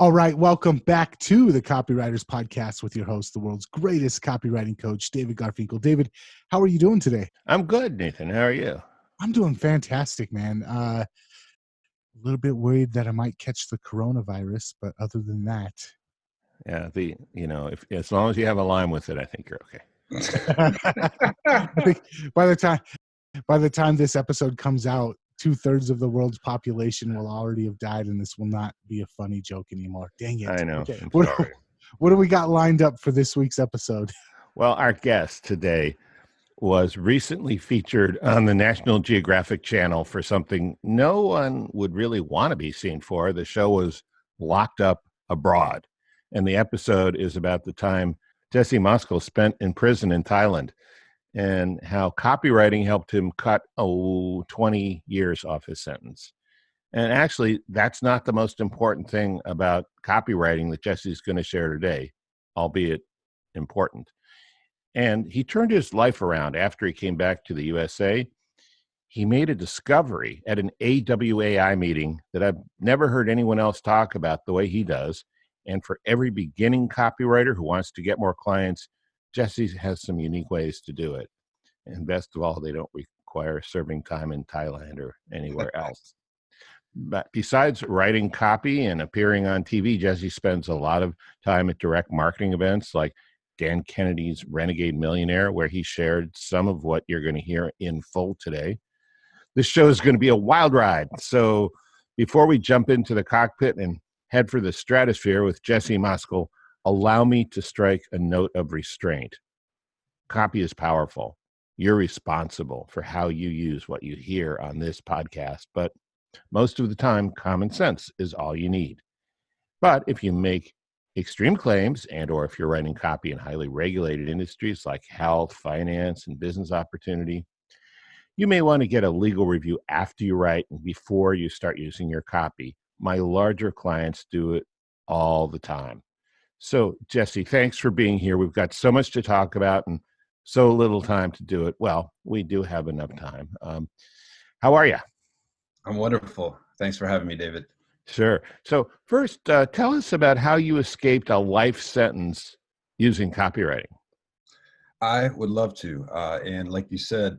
All right, welcome back to the Copywriters podcast with your host, the world's greatest copywriting coach, David Garfinkel. David, how are you doing today? I'm good, Nathan. How are you? I'm doing fantastic, man. A little bit worried that I might catch the coronavirus, but other than that, Yeah, if as long as you have a line with it, I think you're okay. I think by the time this episode comes out, 2/3 of the world's population will already have died, and this will not be a funny joke anymore. Dang it! I know. Okay, I'm what sorry. do we got lined up for this week's episode? Well, our guest today was recently featured on the National Geographic channel for something no one would really want to be seen for. The show was Locked Up Abroad, and the episode is about the time Jesse Moskal spent in prison in Thailand and how copywriting helped him cut 20 years off his sentence. And actually, that's not the most important thing about copywriting that Jesse's going to share today, albeit important. And he turned his life around after he came back to the USA. He made a discovery at an AWAI meeting that I've never heard anyone else talk about the way he does. And for every beginning copywriter who wants to get more clients, Jesse has some unique ways to do it. And best of all, they don't require serving time in Thailand or anywhere else. But besides writing copy and appearing on TV, Jesse spends a lot of time at direct marketing events like Dan Kennedy's Renegade Millionaire, where he shared some of what you're going to hear in full today. This show is going to be a wild ride. So before we jump into the cockpit and head for the stratosphere with Jesse Moskal, allow me to strike a note of restraint. Copy is powerful. You're responsible for how you use what you hear on this podcast, but most of the time, common sense is all you need. But if you make extreme claims or if you're writing copy in highly regulated industries like health, finance, and business opportunity, you may want to get a legal review after you write and before you start using your copy. My larger clients do it all the time. So, Jesse, thanks for being here. We've got so much to talk about and so little time to do it. Well, we do have enough time. How are you? I'm wonderful. Thanks for having me, David. Sure. So first, tell us about how you escaped a life sentence using copywriting. I would love to. And like you said,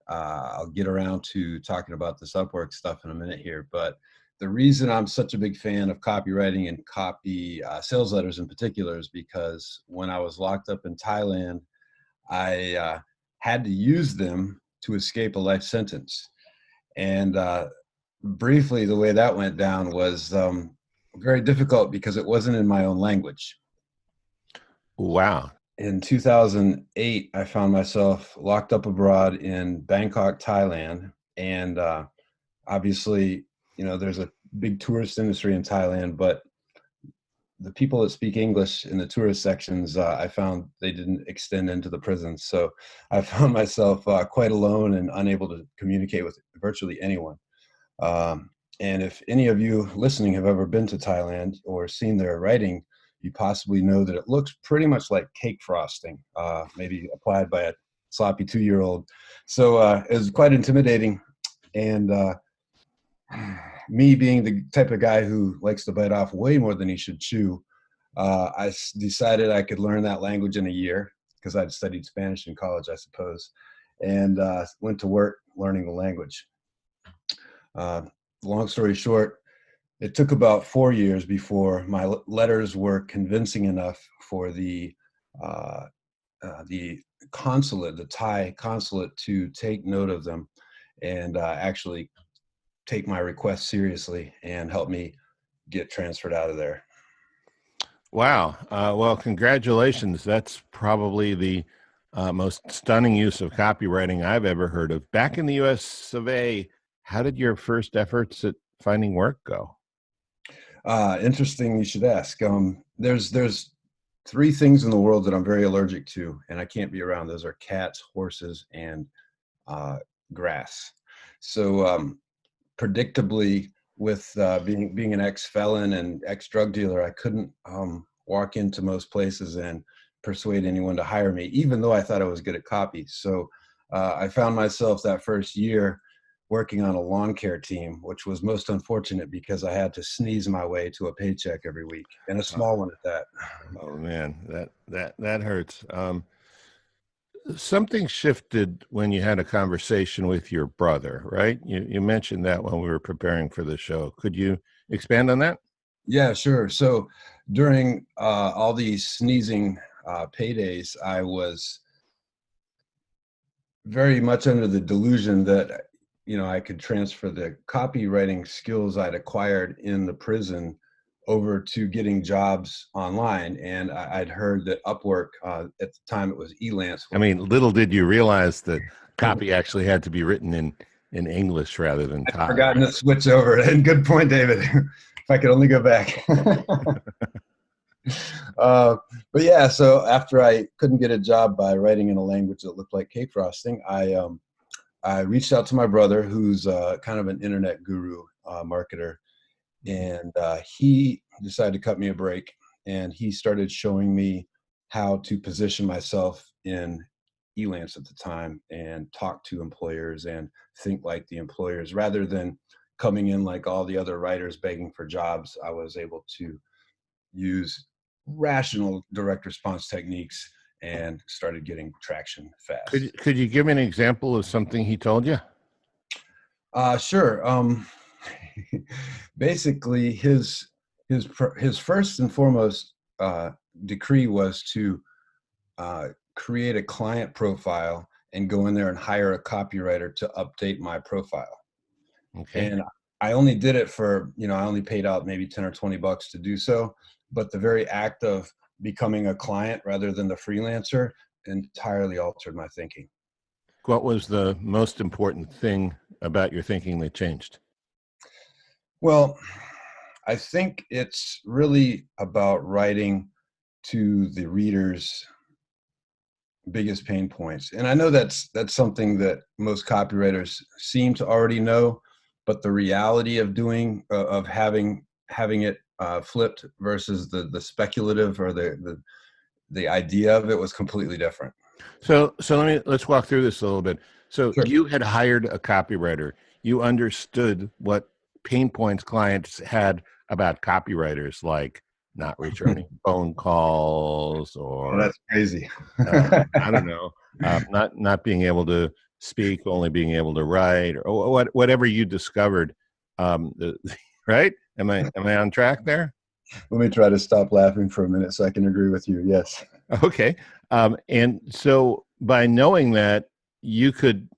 I'll get around to talking about this Upwork stuff in a minute here. But the reason I'm such a big fan of copywriting and copy sales letters in particular is because when I was locked up in Thailand, I had to use them to escape a life sentence. And briefly, the way that went down was very difficult because it wasn't in my own language. Wow. In 2008, I found myself locked up abroad in Bangkok, Thailand. And obviously, there's a big tourist industry in Thailand, but the people that speak English in the tourist sections, I found they didn't extend into the prisons. So I found myself quite alone and unable to communicate with virtually anyone. And if any of you listening have ever been to Thailand or seen their writing, you possibly know that it looks pretty much like cake frosting, maybe applied by a sloppy 2-year-old. So it was quite intimidating. And me being the type of guy who likes to bite off way more than he should chew, I decided I could learn that language in a year because I'd studied Spanish in college, I suppose, and went to work learning the language. Long story short, it took about 4 years before my letters were convincing enough for the consulate, the Thai consulate, to take note of them and actually take my request seriously and help me get transferred out of there. Wow. Well, congratulations. That's probably the most stunning use of copywriting I've ever heard of. Back in the US of A, how did your first efforts at finding work go? Interesting you should ask. There's 3 things in the world that I'm very allergic to, and I can't be around. Those are cats, horses, and grass. So predictably, with being an ex-felon and ex-drug dealer, I couldn't walk into most places and persuade anyone to hire me, even though I thought I was good at copy. So I found myself that first year working on a lawn care team, which was most unfortunate because I had to sneeze my way to a paycheck every week, and a small one at that. Oh man, that hurts. Something shifted when you had a conversation with your brother, right? You mentioned that when we were preparing for the show. Could you expand on that? Yeah, sure. So during all these sneezing paydays, I was very much under the delusion that, you know, I could transfer the copywriting skills I'd acquired in the prison over to getting jobs online. And I'd heard that Upwork, at the time it was Elance. I mean, little did you realize that copy actually had to be written in English rather than Thai. I'd forgotten to switch over. And good point, David. If I could only go back. But yeah, so after I couldn't get a job by writing in a language that looked like cake frosting, I reached out to my brother, who's kind of an internet guru, marketer, and he decided to cut me a break, and he started showing me how to position myself in Elance at the time and talk to employers and think like the employers rather than coming in like all the other writers begging for jobs. I was able to use rational direct response techniques and started getting traction fast. Could you give me an example of something he told you? Sure. Basically, his first and foremost decree was to create a client profile and go in there and hire a copywriter to update my profile. Okay. And I only did it for, you know, I only paid out maybe 10 or 20 bucks to do so. But the very act of becoming a client rather than the freelancer entirely altered my thinking. What was the most important thing about your thinking that changed? Well, I think it's really about writing to the reader's biggest pain points. And I know that's something that most copywriters seem to already know, but the reality of doing, of having it flipped versus the speculative or the idea of it was completely different. So let's walk through this a little bit. So Sure. you had hired a copywriter. You understood what pain points clients had about copywriters, like not returning phone calls or Well, that's crazy. I don't know, not being able to speak, only being able to write, or whatever you discovered. Right? Am I on track there? Let me try to stop laughing for a minute so I can agree with you. Yes. Okay. And so by knowing that, you could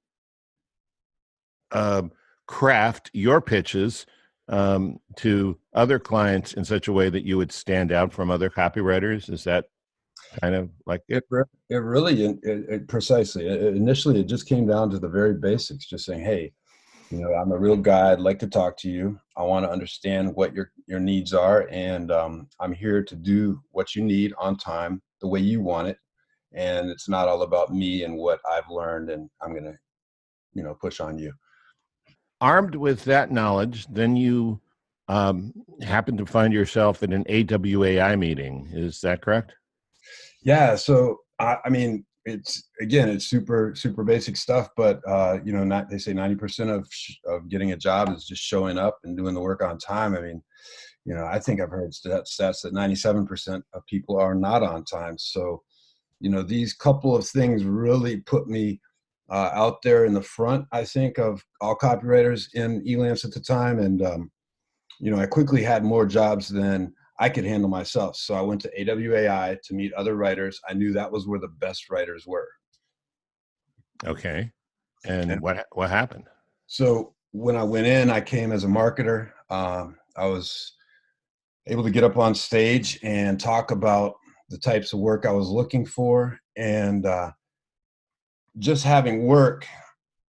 craft your pitches to other clients in such a way that you would stand out from other copywriters. Is that kind of like it? It really, precisely. Initially, it just came down to the very basics, just saying, hey, you know, I'm a real guy. I'd like to talk to you. I want to understand what your needs are. And I'm here to do what you need on time, the way you want it. And it's not all about me and what I've learned. And I'm going to, you know, push on you. Armed with that knowledge, then you happen to find yourself at an AWAI meeting. Is that correct? Yeah. So, I mean, it's super, super basic stuff, but, you know, they say 90% of getting a job is just showing up and doing the work on time. I mean, you know, I think I've heard stats that 97% of people are not on time. So, you know, these couple of things really put me out there in the front, I think, of all copywriters in Elance at the time. And, you know, I quickly had more jobs than I could handle myself. So I went to AWAI to meet other writers. I knew that was where the best writers were. Okay. And what happened? So when I went in, I came as a marketer. I was able to get up on stage and talk about the types of work I was looking for. And just having work,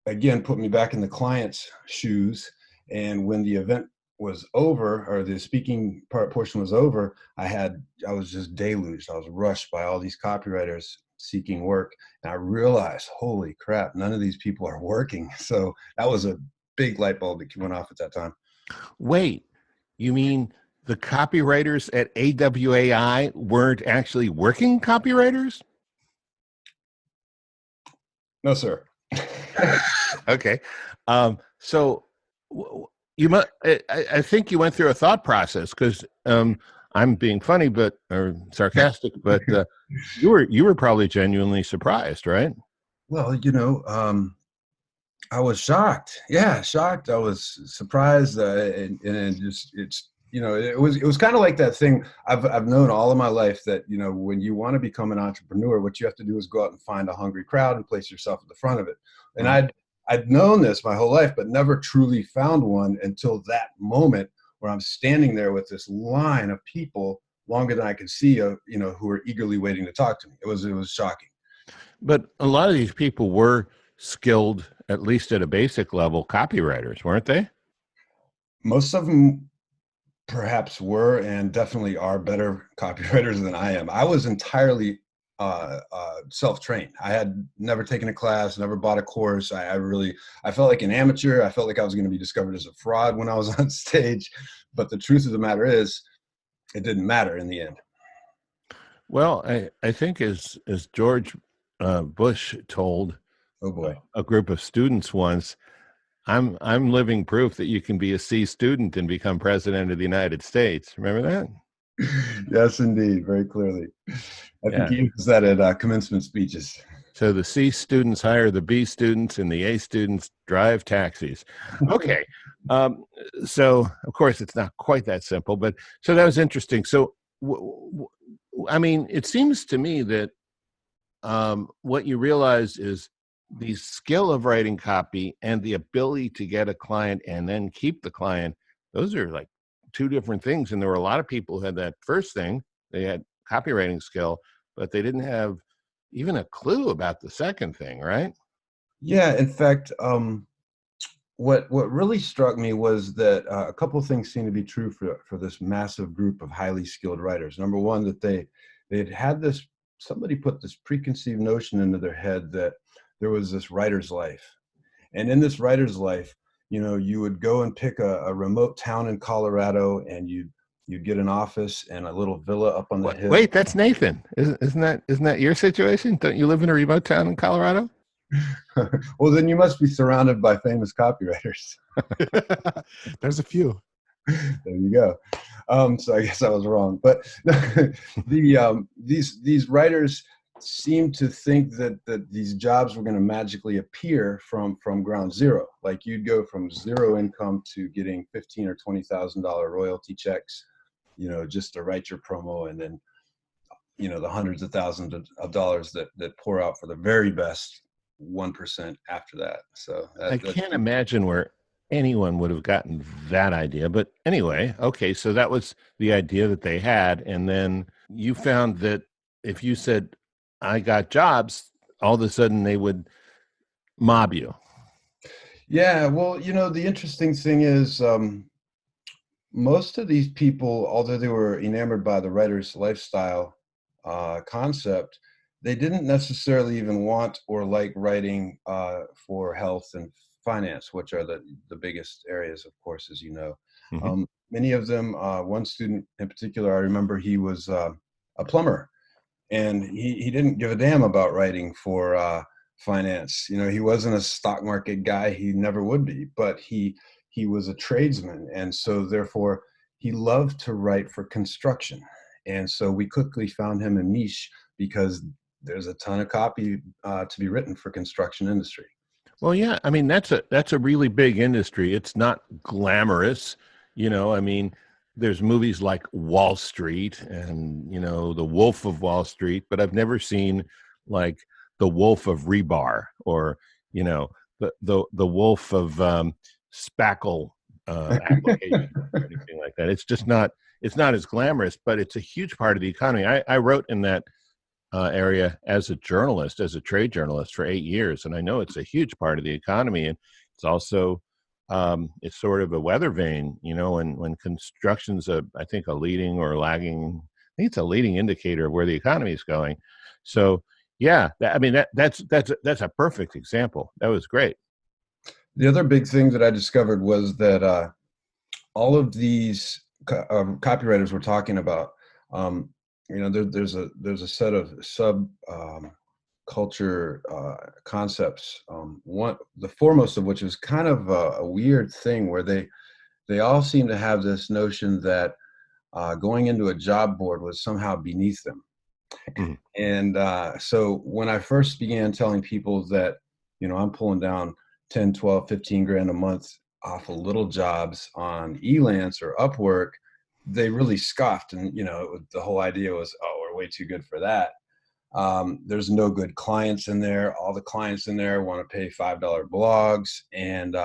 again, put me back in the client's shoes. And when the event was over, or the speaking portion was over, I was just deluged. I was rushed by all these copywriters seeking work. And I realized, holy crap, none of these people are working. So that was a big light bulb that went off at that time. Wait, you mean the copywriters at AWAI weren't actually working copywriters? No, sir. Okay. So you must. I think you went through a thought process because I'm being funny, but or sarcastic, but you were probably genuinely surprised, right? Well, I was shocked. Yeah, shocked. I was surprised, and it was kind of like that thing I've known all of my life that when you want to become an entrepreneur, what you have to do is go out and find a hungry crowd and place yourself at the front of it. And I'd known this my whole life, but never truly found one until that moment where I'm standing there with this line of people longer than I could see, who were eagerly waiting to talk to me. It was shocking. But a lot of these people were skilled, at least at a basic level, copywriters, weren't they? Most of them perhaps were and definitely are better copywriters than I am. I was entirely self-trained. I had never taken a class, never bought a course. I felt like an amateur. I felt like I was going to be discovered as a fraud when I was on stage. But the truth of the matter is, it didn't matter in the end. Well, I think as George Bush told a group of students once, I'm living proof that you can be a C student and become president of the United States. Remember that? Yes, indeed. Very clearly. I think he used that at commencement speeches. So the C students hire the B students and the A students drive taxis. Okay. So of course it's not quite that simple, but so that was interesting. So, I mean, it seems to me that what you realize is the skill of writing copy and the ability to get a client and then keep the client, those are like two different things. And there were a lot of people who had that first thing, they had copywriting skill, but they didn't have even a clue about the second thing, right? Yeah, in fact, what really struck me was that a couple of things seem to be true for this massive group of highly skilled writers. Number one, that they'd had this, somebody put this preconceived notion into their head that there was this writer's life. And in this writer's life, you would go and pick a remote town in Colorado and you'd get an office and a little villa up on the hill. Wait, that's Nathan. Isn't that your situation? Don't you live in a remote town in Colorado? Well, then you must be surrounded by famous copywriters. There's a few. There you go. So I guess I was wrong. But these writers seem to think that these jobs were going to magically appear from ground zero. Like you'd go from zero income to getting $15,000 or $20,000 royalty checks, just to write your promo, and then the hundreds of thousands of dollars that pour out for the very best 1% after that. So I can't imagine where anyone would have gotten that idea. But anyway, okay, so that was the idea that they had, and then you found that if you said, I got jobs, all of a sudden they would mob you. Yeah, well, the interesting thing is most of these people, although they were enamored by the writer's lifestyle concept, they didn't necessarily even want or like writing for health and finance, which are the biggest areas, of course, as you know. Mm-hmm. Many of them, one student in particular, I remember he was a plumber. And he didn't give a damn about writing for finance. He wasn't a stock market guy. He never would be. But he was a tradesman, and so therefore he loved to write for construction. And so we quickly found him a niche because there's a ton of copy to be written for construction industry. Well, yeah, I mean that's a really big industry. It's not glamorous, I mean. There's movies like Wall Street and, The Wolf of Wall Street, but I've never seen like The Wolf of Rebar or, the Wolf of Spackle application or anything like that. It's just not, it's not as glamorous, but it's a huge part of the economy. I wrote in that area as a journalist, as a trade journalist for 8 years, and I know it's a huge part of the economy, and it's also it's sort of a weather vane, when construction's I think a leading or lagging, I think it's a leading indicator of where the economy is going. So yeah, that's a perfect example. That was great. The other big thing that I discovered was that all of these copywriters we're talking about, there's a set of culture concepts. The foremost of which is kind of a weird thing where they all seem to have this notion that going into a job board was somehow beneath them. Mhm. And so when I first began telling people that, I'm pulling down 10, 12, 15 grand a month off of little jobs on Elance or Upwork, they really scoffed. And, the whole idea was, oh, we're way too good for that. There's no good clients in there. All the clients in there want to pay $5 blogs. And,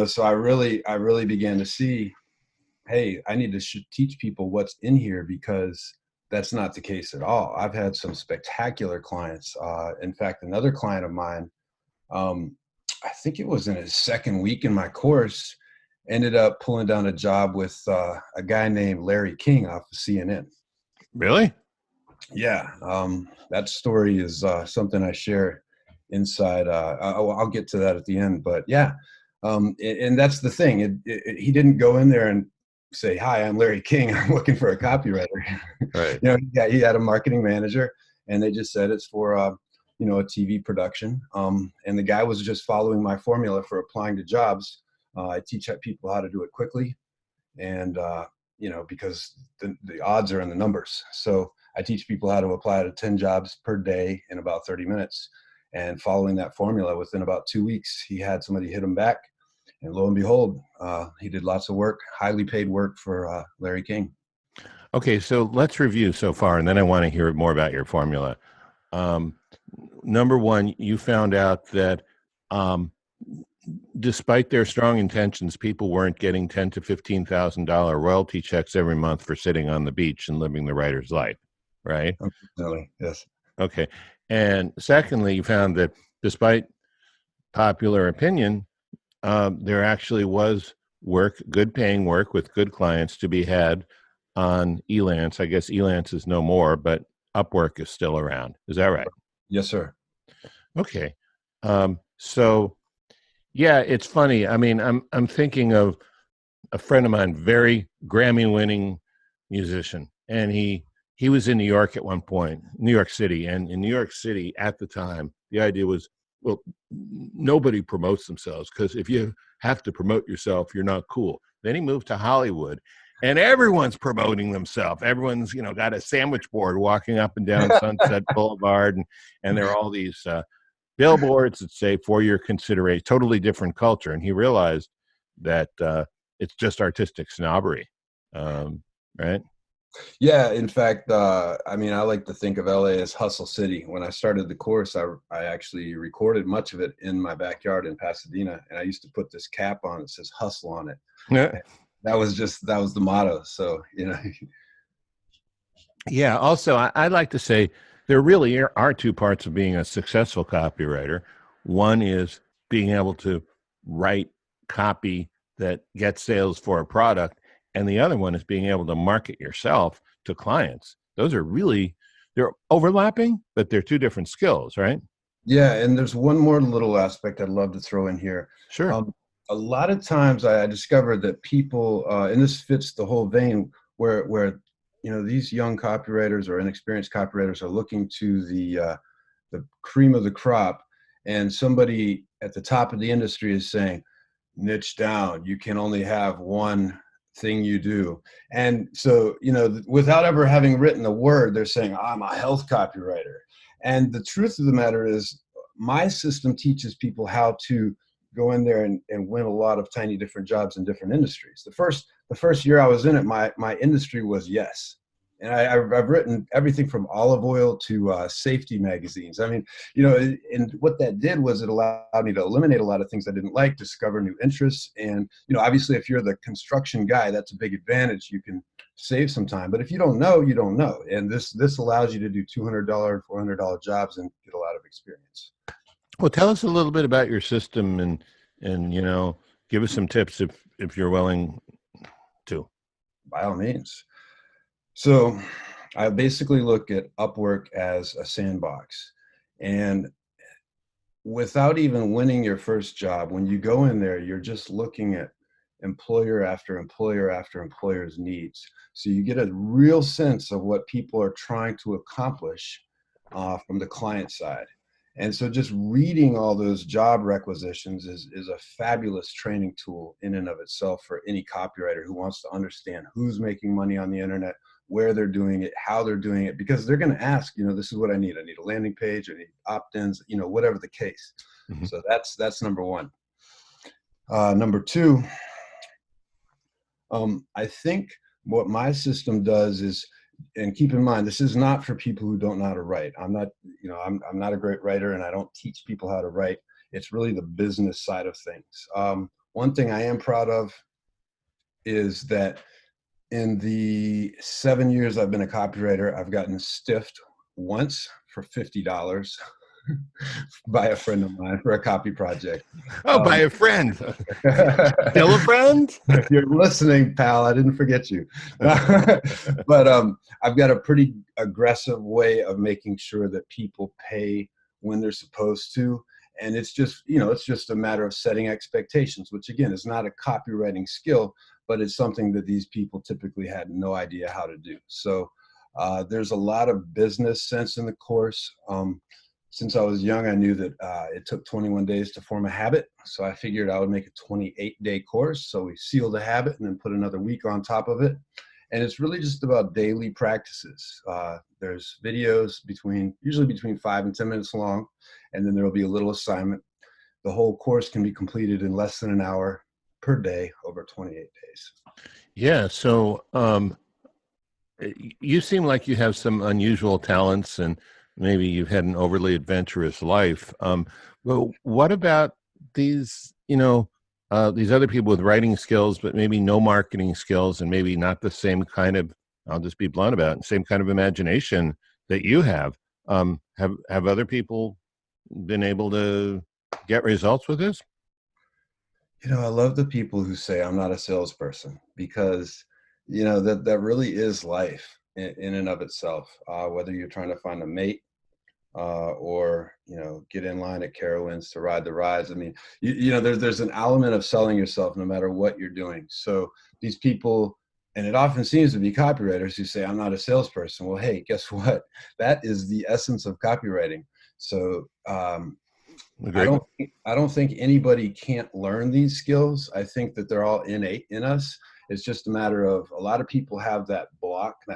so I really began to see, hey, I need to teach people what's in here, because that's not the case at all. I've had some spectacular clients. In fact, another client of mine, I think it was in his second week in my course, ended up pulling down a job with a guy named Larry King off of CNN. Really? Yeah. That story is something I share inside. I'll get to that at the end, but yeah. And that's the thing. He didn't go in there and say, "Hi, I'm Larry King. I'm looking for a copywriter." Right. He had a marketing manager, and they just said it's for a TV production. And the guy was just following my formula for applying to jobs. I teach people how to do it quickly, and because the odds are in the numbers. So I teach people how to apply to 10 jobs per day in about 30 minutes. And following that formula, within about 2 weeks, he had somebody hit him back. And lo and behold, he did lots of work, highly paid work for Larry King. Okay, so let's review so far, and then I want to hear more about your formula. Number one, you found out that despite their strong intentions, people weren't getting $10,000 to $15,000 royalty checks every month for sitting on the beach and living the writer's life, right? Unfortunately, yes. Okay. And secondly, you found that despite popular opinion, there actually was work, good paying work with good clients to be had on Elance. I guess Elance is no more, but Upwork is still around. Is that right? Yes, sir. Okay. So yeah, it's funny. I mean, I'm thinking of a friend of mine, very Grammy-winning musician, and he was in New York at one point, New York City, and in New York City at the time, the idea was, well, nobody promotes themselves, because if you have to promote yourself, you're not cool. Then he moved to Hollywood, and everyone's promoting themselves. Everyone's got a sandwich board walking up and down Sunset Boulevard, and there are all these billboards that say for your consideration, totally different culture. And he realized that it's just artistic snobbery, right? Yeah, in fact, I like to think of LA as hustle city. When I started the course, I actually recorded much of it in my backyard in Pasadena, and I used to put this cap on that says hustle on it. Yeah. That was the motto. So, Yeah. Also, I'd like to say there really are two parts of being a successful copywriter. One is being able to write copy that gets sales for a product, and the other one is being able to market yourself to clients. Those are they're overlapping, but they're two different skills, right? Yeah, and there's one more little aspect I'd love to throw in here. Sure. A lot of times I discovered that people, and this fits the whole vein, where these young copywriters or inexperienced copywriters are looking to the cream of the crop, and somebody at the top of the industry is saying, niche down. You can only have one thing you do. And so, without ever having written a word, they're saying, I'm a health copywriter. And the truth of the matter is, my system teaches people how to go in there and win a lot of tiny different jobs in different industries. The first year I was in it, my industry was yes. And I've written everything from olive oil to safety magazines. I mean, and what that did was it allowed me to eliminate a lot of things I didn't like, discover new interests. And, obviously if you're the construction guy, that's a big advantage. You can save some time. But if you don't know, you don't know. And this allows you to do $200, $400 jobs and get a lot of experience. Well, tell us a little bit about your system and give us some tips if you're willing to. By all means. So I basically look at Upwork as a sandbox. And without even winning your first job, when you go in there, you're just looking at employer after employer after employer's needs. So you get a real sense of what people are trying to accomplish from the client side. And so just reading all those job requisitions is a fabulous training tool in and of itself for any copywriter who wants to understand who's making money on the internet, where they're doing it, how they're doing it, because they're going to ask, this is what I need. I need a landing page, I need opt-ins, whatever the case. Mm-hmm. So that's number one. Number two, I think what my system does is, and keep in mind, this is not for people who don't know how to write. I'm not a great writer, and I don't teach people how to write. It's really the business side of things. One thing I am proud of is that in the 7 years I've been a copywriter, I've gotten stiffed once for $50 by a friend of mine for a copy project. Oh, by a friend. Still a friend? If you're listening, pal, I didn't forget you. But I've got a pretty aggressive way of making sure that people pay when they're supposed to. And it's just, it's just a matter of setting expectations, which again is not a copywriting skill, but it's something that these people typically had no idea how to do. So there's a lot of business sense in the course. Since I was young, I knew that it took 21 days to form a habit. So I figured I would make a 28-day course. So we sealed the habit and then put another week on top of it. And it's really just about daily practices. There's videos usually between 5 and 10 minutes long, and then there will be a little assignment. The whole course can be completed in less than an hour per day over 28 days. Yeah. So you seem like you have some unusual talents, and maybe you've had an overly adventurous life. But what about these, these other people with writing skills, but maybe no marketing skills, and maybe not the same kind of, I'll just be blunt about it, same kind of imagination that you have. Have other people been able to get results with this? I love the people who say I'm not a salesperson, because, that really is life in and of itself, whether you're trying to find a mate or, get in line at Carowinds to ride the rides. I mean, there's an element of selling yourself no matter what you're doing. So these people, and it often seems to be copywriters who say, I'm not a salesperson. Well, hey, guess what? That is the essence of copywriting. So I don't think anybody can't learn these skills. I think that they're all innate in us. It's just a matter of, a lot of people have that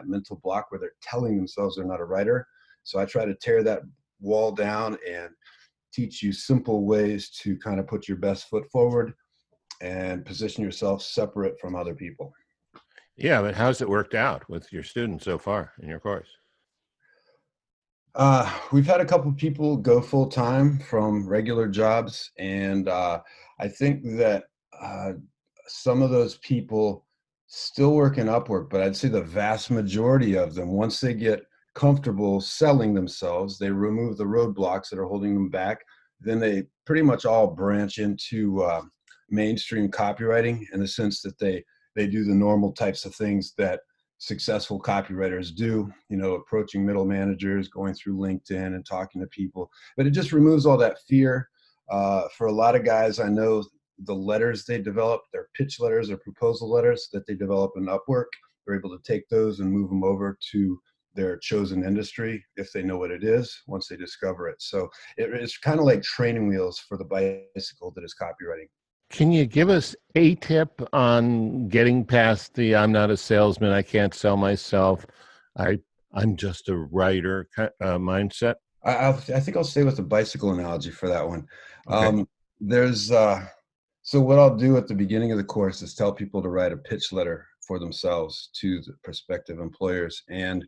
mental block where they're telling themselves they're not a writer. So I try to tear that wall down and teach you simple ways to kind of put your best foot forward and position yourself separate from other people. Yeah, but how's it worked out with your students so far in your course? We've had a couple of people go full time from regular jobs, and I think that some of those people still work in Upwork, but I'd say the vast majority of them, once they get comfortable selling themselves, they remove the roadblocks that are holding them back, then they pretty much all branch into mainstream copywriting, in the sense that they do the normal types of things that successful copywriters do, approaching middle managers, going through LinkedIn and talking to people. But it just removes all that fear. For a lot of guys, I know the letters they develop, their pitch letters or proposal letters that they develop in Upwork, they're able to take those and move them over to their chosen industry if they know what it is once they discover it. So it's kind of like training wheels for the bicycle that is copywriting. Can you give us a tip on getting past the I'm not a salesman, I can't sell myself, I'm just a writer mindset? I think I'll stay with the bicycle analogy for that one. Okay. So what I'll do at the beginning of the course is tell people to write a pitch letter for themselves to the prospective employers. And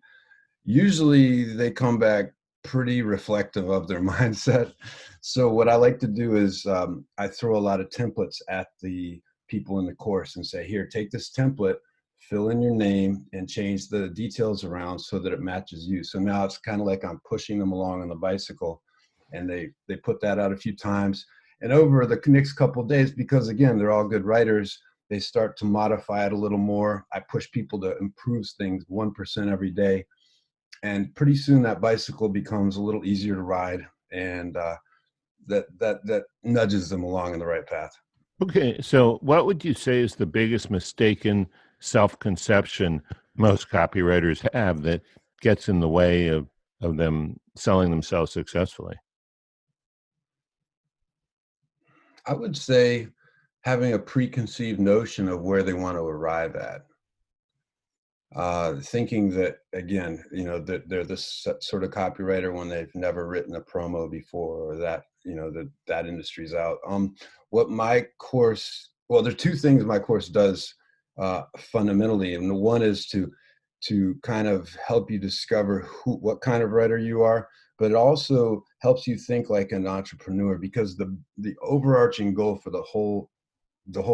usually they come back pretty reflective of their mindset. So what I like to do is I throw a lot of templates at the people in the course and say, here, take this template, fill in your name, and change the details around so that it matches you. So now it's kind of like I'm pushing them along on the bicycle, and they put that out a few times. And over the next couple of days, because again, they're all good writers, they start to modify it a little more. I push people to improve things 1% every day. And pretty soon that bicycle becomes a little easier to ride, and that nudges them along in the right path. Okay, so what would you say is the biggest mistaken self-conception most copywriters have that gets in the way of of them selling themselves successfully? I would say having a preconceived notion of where they want to arrive at. Thinking that, again, that they're this sort of copywriter when they've never written a promo before, or that, that industry's out. What my course, well, there are two things my course does fundamentally. And the one is to kind of help you discover what kind of writer you are, but it also helps you think like an entrepreneur, because the overarching goal for the whole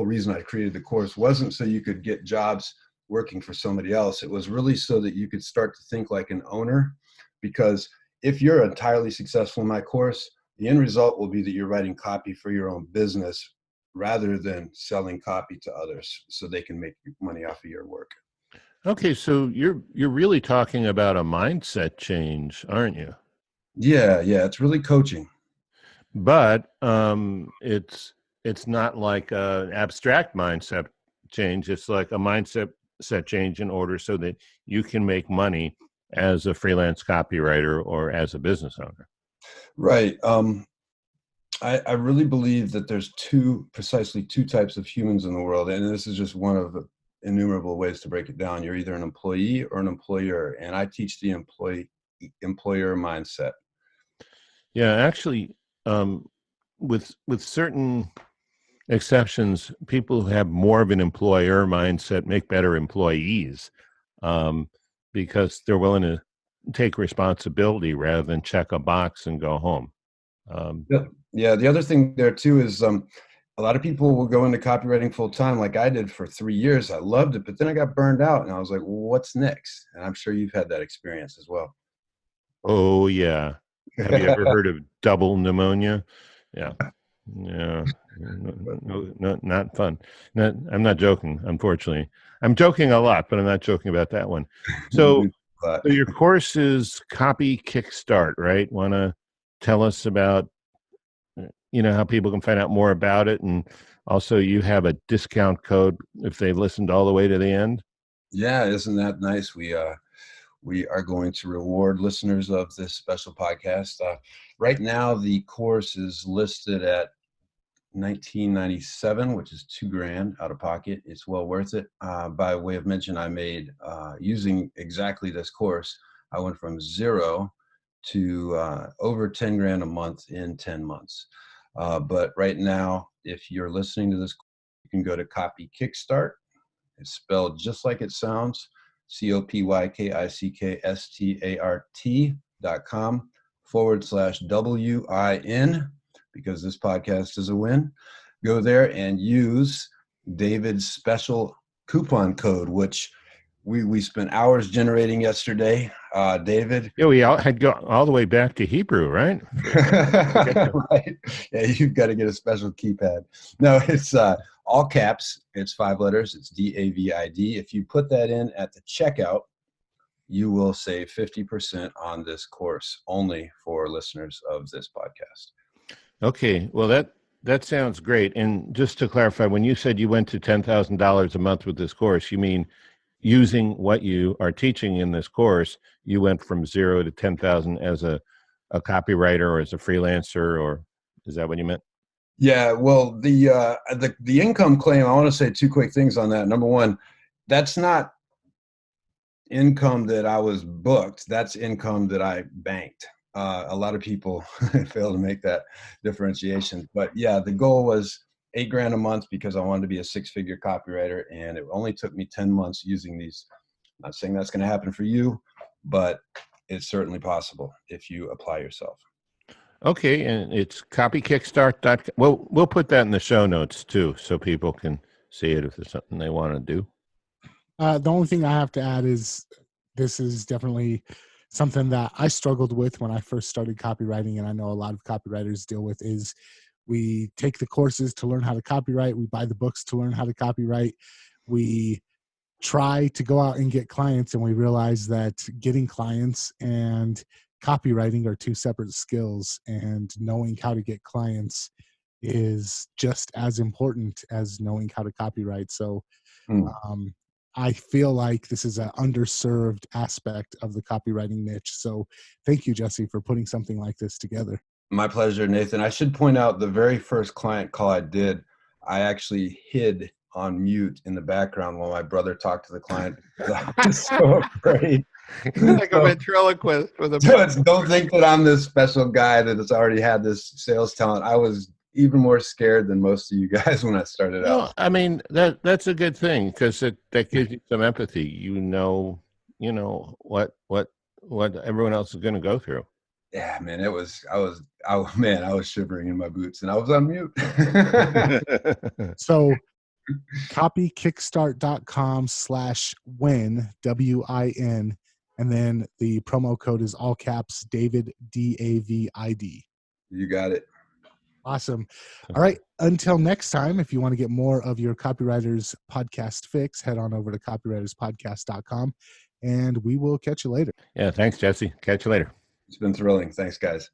reason I created the course wasn't so you could get jobs working for somebody else. It was really so that you could start to think like an owner, because if you're entirely successful in my course, the end result will be that you're writing copy for your own business rather than selling copy to others so they can make money off of your work. Okay, so you're really talking about a mindset change, aren't you? Yeah, it's really coaching. But it's not like an abstract mindset change. It's like a mindset change in order so that you can make money as a freelance copywriter or as a business owner. Right. I really believe that there's precisely two types of humans in the world, and this is just one of the innumerable ways to break it down. You're either an employee or an employer, and I teach the employer mindset. Yeah, actually, with certain exceptions, people who have more of an employer mindset make better employees, because they're willing to take responsibility rather than check a box and go home. Yeah. The other thing there too is a lot of people will go into copywriting full time, like I did for 3 years. I loved it, but then I got burned out, and I was like, well, "What's next?" And I'm sure you've had that experience as well. Oh yeah. Have you ever heard of double pneumonia? Yeah. Yeah. No, not fun. I'm not joking, unfortunately. I'm joking a lot, but I'm not joking about that one. So your course is Copy Kickstart, right? Want to tell us about, how people can find out more about it, and also you have a discount code if they listened all the way to the end? Yeah, isn't that nice? We are going to reward listeners of this special podcast. Right now, the course is listed at $19.97, which is $2,000 out of pocket. It's well worth it. By way of mention, I made using exactly this course, I went from 0 to over 10 grand a month in 10 months. But right now, if you're listening to this, you can go to Copy Kickstart. It's spelled just like it sounds, CopyKickstart.com/WIN, because this podcast is a win. Go there and use David's special coupon code, which we spent hours generating yesterday. David. Yeah, we had go all the way back to Hebrew, right? Right. Yeah, you've got to get a special keypad. No, it's all caps. It's 5 letters. It's DAVID. If you put that in at the checkout, you will save 50% on this course, only for listeners of this podcast. Okay. Well, that sounds great. And just to clarify, when you said you went to $10,000 a month with this course, you mean using what you are teaching in this course, you went from 0 to 10,000 as a copywriter or as a freelancer, or is that what you meant? Yeah. Well, the income claim, I want to say 2 quick things on that. Number one, that's not income that I was booked. That's income that I banked. A lot of people fail to make that differentiation. But yeah, the goal was $8,000 a month because I wanted to be a 6-figure copywriter, and it only took me 10 months using these. I'm not saying that's going to happen for you, but it's certainly possible if you apply yourself. Okay, and it's copykickstart.com. Well, we'll put that in the show notes too, so people can see it if there's something they want to do. The only thing I have to add is this is definitely something that I struggled with when I first started copywriting, and I know a lot of copywriters deal with, is we take the courses to learn how to copyright. We buy the books to learn how to copyright. We try to go out and get clients, and we realize that getting clients and copywriting are 2 separate skills, and knowing how to get clients is just as important as knowing how to copyright. So I feel like this is an underserved aspect of the copywriting niche. So thank you, Jesse, for putting something like this together. My pleasure, Nathan. I should point out the very first client call I did, I actually hid on mute in the background while my brother talked to the client. I was so afraid. Like a ventriloquist with a Don't think that I'm this special guy that has already had this sales talent. I was even more scared than most of you guys when I started out. I mean, that's a good thing, because that gives you some empathy. You know what everyone else is going to go through. Yeah, man, I was shivering in my boots and I was on mute. So copykickstart.com/win, WIN, and then the promo code is all caps David, DAVID. You got it. Awesome. All right. Until next time, if you want to get more of your Copywriters podcast fix, head on over to copywriterspodcast.com and we will catch you later. Yeah. Thanks, Jesse. Catch you later. It's been thrilling. Thanks, guys.